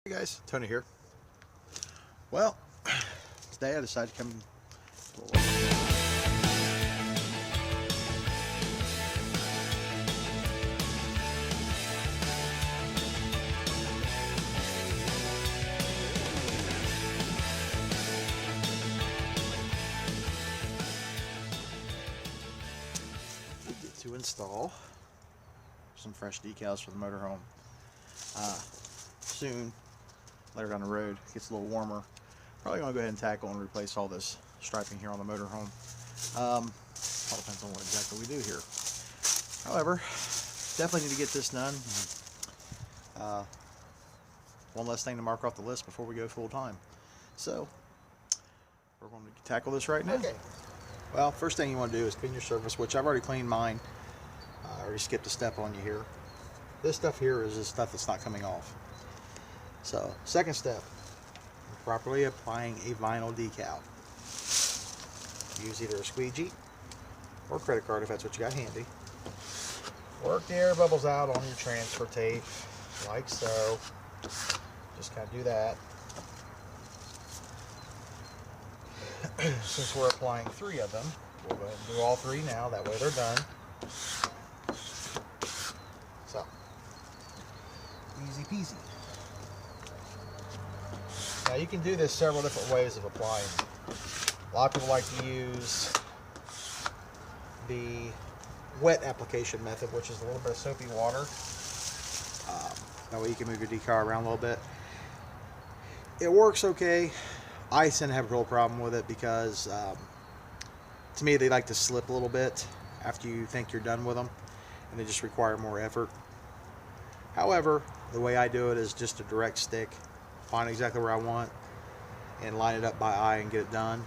Hey guys, Tony here. Well, today I decided to come to install some fresh decals for the motorhome. Soon, later down the road, it gets a little warmer. Probably going to go ahead and tackle and replace all this striping here on the motorhome. All depends on what exactly we do here. However, definitely need to get this done. One less thing to mark off the list before we go full time. So, we're going to tackle this right now. Okay. Well, first thing you want to do is clean your surface, which I've already cleaned mine. I already skipped a step on you here. This stuff here is the stuff that's not coming off. So, second step, properly applying a vinyl decal. Use either a squeegee or credit card if that's what you got handy. Work the air bubbles out on your transfer tape, like so. Just kind of do that. Since we're applying 3 of them, we'll go ahead and do all 3 now, that way they're done. So, easy peasy. Now you can do this several different ways of applying. A lot of people like to use the wet application method, which is a little bit of soapy water. That way you can move your decal around a little bit. It works okay. I tend to have a real problem with it because to me they like to slip a little bit after you think you're done with them, and they just require more effort. However, the way I do it is just a direct stick. Find exactly where I want and line it up by eye and get it done.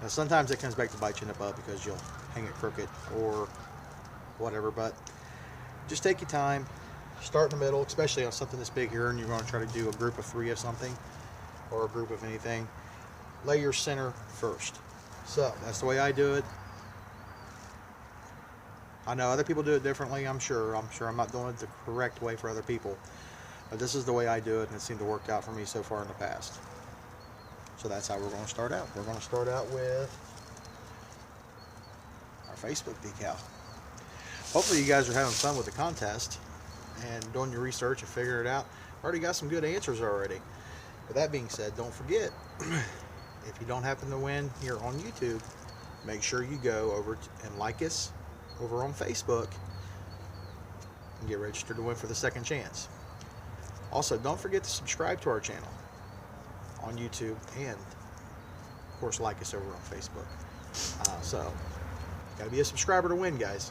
Now sometimes it comes back to bite you in the butt because you'll hang it crooked or whatever, but just take your time, start in the middle, especially on something this big here and you're going to try to do a group of 3 of something or a group of anything. Lay your center first. So that's the way I do it. I know other people do it differently. I'm sure I'm not doing it the correct way for other people. But this is the way I do it, and it seemed to work out for me so far in the past. So that's how we're going to start out. We're going to start out with our Facebook decal. Hopefully you guys are having fun with the contest and doing your research and figuring it out. Already got some good answers already. With that being said, don't forget, if you don't happen to win here on YouTube, make sure you go over and like us over on Facebook and get registered to win for the second chance. Also, don't forget to subscribe to our channel on YouTube and, of course, like us over on Facebook. So, got to be a subscriber to win, guys.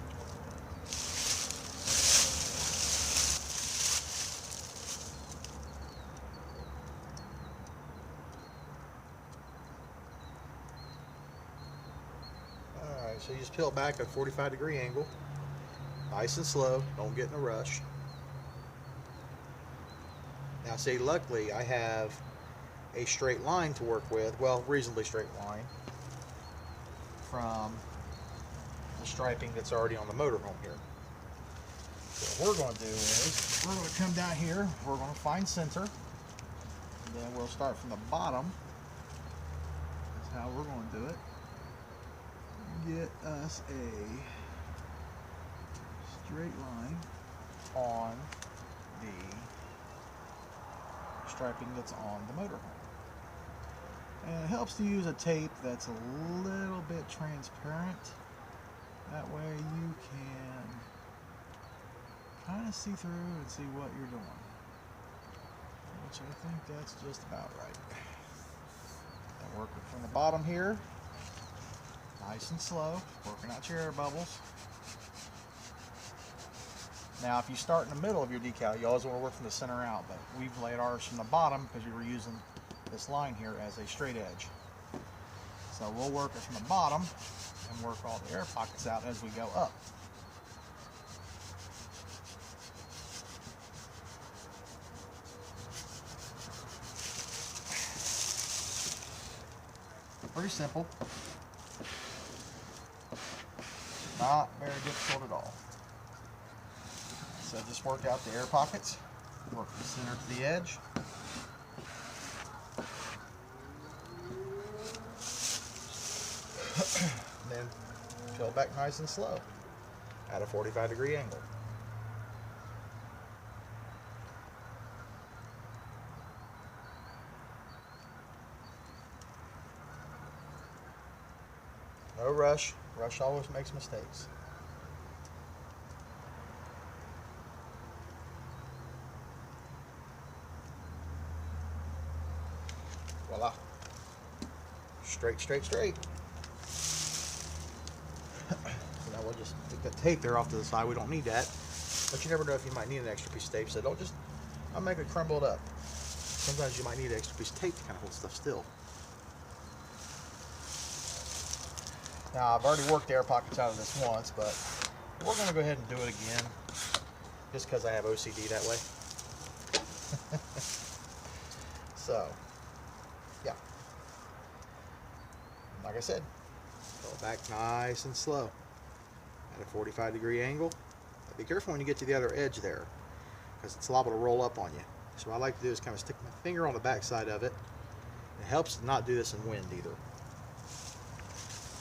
Alright, so you just peel it back at a 45-degree angle. Nice and slow. Don't get in a rush. Now see, luckily I have a straight line to work with, well, reasonably straight line from the striping that's already on the motorhome here. So what we're going to do is, we're going to come down here, we're going to find center, and then we'll start from the bottom. That's how we're going to do it. Get us a straight line on the striping that's on the motorhome. And it helps to use a tape that's a little bit transparent. That way you can kind of see through and see what you're doing. Which I think that's just about right. Then work it from the bottom here. Nice and slow. Working out your air bubbles. Now, if you start in the middle of your decal, you always want to work from the center out, but we've laid ours from the bottom because we were using this line here as a straight edge. So we'll work it from the bottom and work all the air pockets out as we go up. Pretty simple. Not very difficult at all. So just work out the air pockets. Work from center to the edge. Then peel back nice and slow at a 45-degree angle. No rush. Rush always makes mistakes. Voila. Straight, straight, straight. So now we'll just take that tape there off to the side. We don't need that. But you never know if you might need an extra piece of tape, so don't just, I'll make it crumble it up. Sometimes you might need an extra piece of tape to kind of hold stuff still. Now, I've already worked air pockets out of this once, but we're going to go ahead and do it again, just because I have OCD that way. So, yeah. Like I said, go back nice and slow at a 45-degree angle. But be careful when you get to the other edge there, because it's liable to roll up on you. So what I like to do is kind of stick my finger on the back side of it. It helps to not do this in wind either.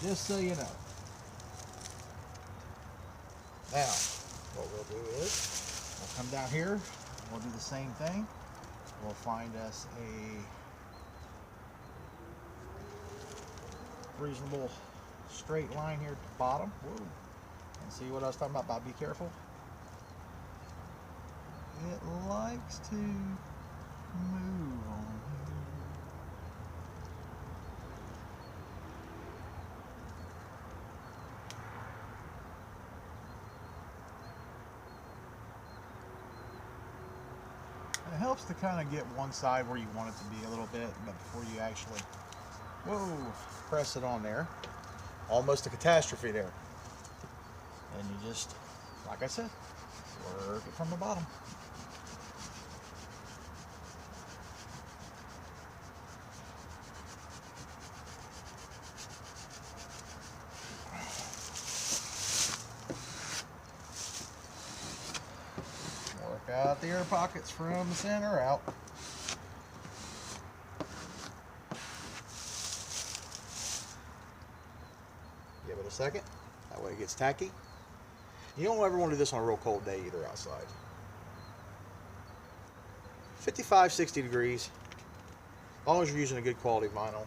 Just so you know. Now, what we'll do is, we'll come down here, and we'll do the same thing. We'll find us a reasonable straight line here at the bottom. Whoa. And see what I was talking about be careful? It likes to move on here. It helps to kind of get one side where you want it to be a little bit, but before you actually, press it on there. Almost a catastrophe there. And you just, like I said, work it from the bottom. Work out the air pockets from the center out. Give it a second. That way it gets tacky. You don't ever want to do this on a real cold day either outside. 55, 60 degrees. As long as you're using a good quality vinyl,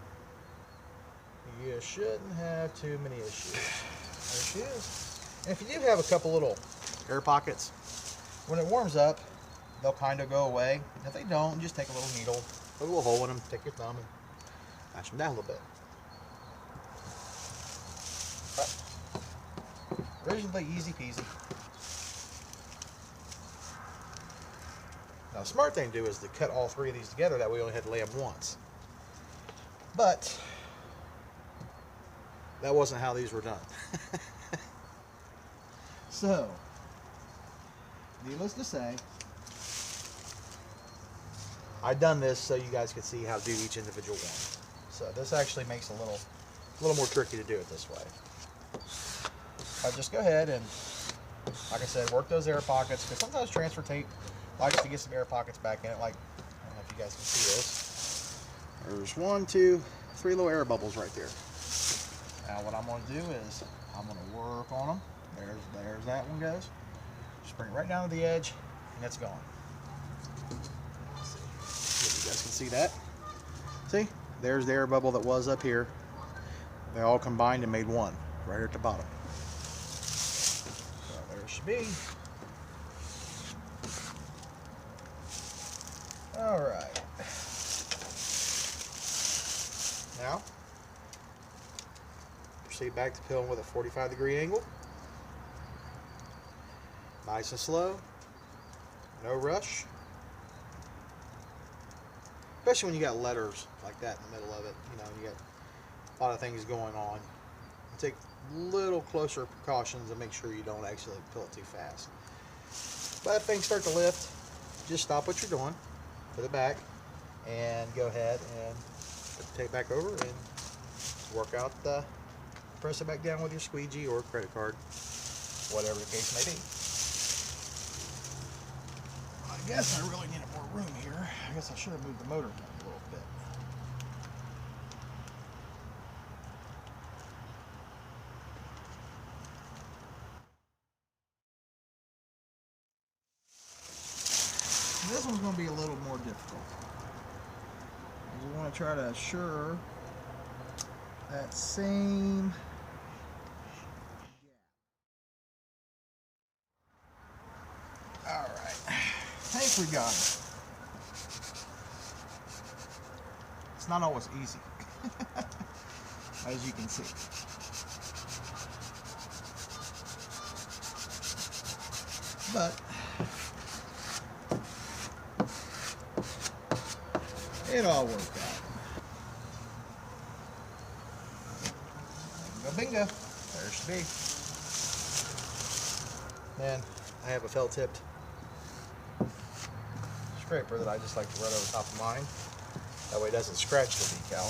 you shouldn't have too many issues. There she is. And if you do have a couple little air pockets, when it warms up, they'll kind of go away. And if they don't, just take a little needle, put a little hole in them, take your thumb and mash them down a little bit. Reasonably easy peasy. Now, the smart thing to do is to cut all three of these together. That way, we only had to lay them once. But that wasn't how these were done. So, needless to say, I've done this so you guys could see how to do each individual one. So this actually makes it a little more tricky to do it this way. Just go ahead and, like I said, work those air pockets, because sometimes transfer tape likes to get some air pockets back in it. Like, I don't know if you guys can see this. There's 1, 2, 3 little air bubbles right there. Now what I'm going to do is I'm going to work on them. There's that one goes. Just bring it right down to the edge, and it's gone. Let's see if you guys can see that. See, there's the air bubble that was up here. They all combined and made one right here at the bottom. Should be. All right. Now, proceed back to peeling with a 45-degree angle. Nice and slow. No rush. Especially when you got letters like that in the middle of it. You know, you got a lot of things going on. Take little closer precautions and make sure you don't actually peel it too fast. But if things start to lift, just stop what you're doing, put it back, and go ahead and put the tape back over and work out the, press it back down with your squeegee or credit card, whatever the case may be. Like I guess I really needed more room here. I guess I should have moved the motor down a little bit. This one's going to be a little more difficult. We want to try to assure that same gap. Alright, I think we got it. It's not always easy, as you can see. But it all worked out. Bingo, bingo. There should be. Then I have a felt tipped scraper that I just like to run over top of mine. That way it doesn't scratch the decal.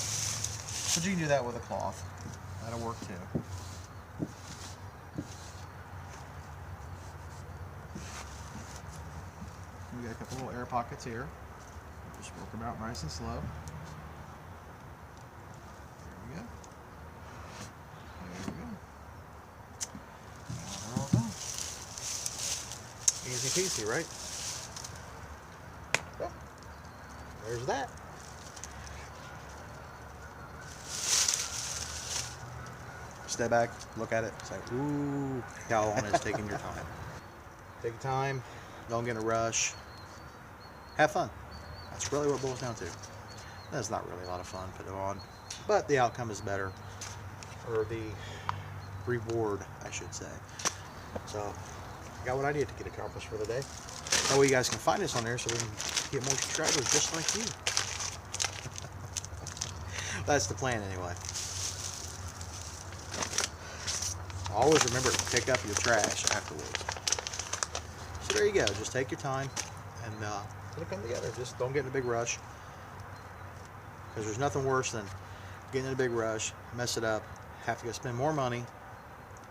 But you can do that with a cloth. That'll work too. We got a couple little air pockets here. Just work them out nice and slow. There we go. There we go. Now they're all done. Easy peasy, right? So, there's that. Step back, look at it, say, ooh, how long is taking your time. Take your time, don't get in a rush. Have fun. That's really what it boils down to. That's not really a lot of fun to put it on, but the outcome is better, or the reward, I should say. So, I got what I needed to get accomplished for the day. That way you guys can find us on there so we can get more subscribers just like you. That's the plan anyway. Always remember to pick up your trash afterwards. So there you go. Just take your time and it'll come together. Just don't get in a big rush, because there's nothing worse than getting in a big rush, mess it up, have to go spend more money,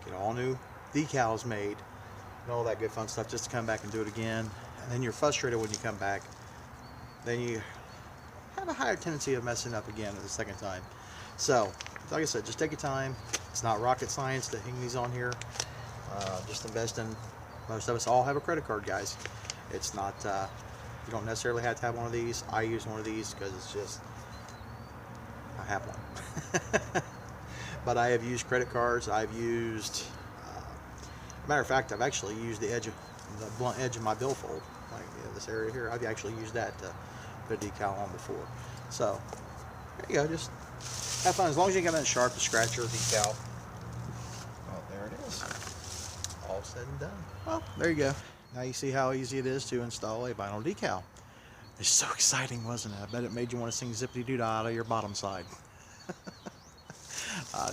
get all new decals made, and all that good fun stuff just to come back and do it again. And then you're frustrated when you come back. Then you have a higher tendency of messing up again the second time. So, like I said, just take your time. It's not rocket science to hang these on here. Just invest in. Most of us all have a credit card, guys. It's not. You don't necessarily have to have one of these. I use one of these because it's just. I have one. But I have used credit cards. I've used. Matter of fact, I've actually used the blunt edge of my billfold, like this area here. I've actually used that to put a decal on before. So there you go. Just have fun. As long as you got that sharp to scratch your decal. Oh, there it is. All said and done. Well, there you go. Now you see how easy it is to install a vinyl decal. It's so exciting, wasn't it? I bet it made you want to sing Zippity Doo Dah out of your bottom side.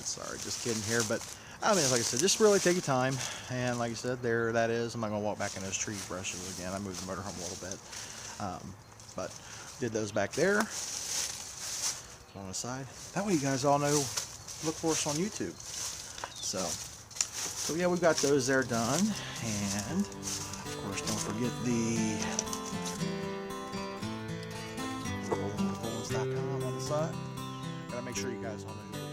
Sorry, just kidding here. But I mean, like I said, just really take your time. And like I said, there that is. I'm not going to walk back in those tree brushes again. I moved the motorhome a little bit. But did those back there. On the side. That way you guys all know, look for us on YouTube. So yeah, we've got those there done. And of course, don't forget the Decals.com on the side. Gotta make sure you guys all know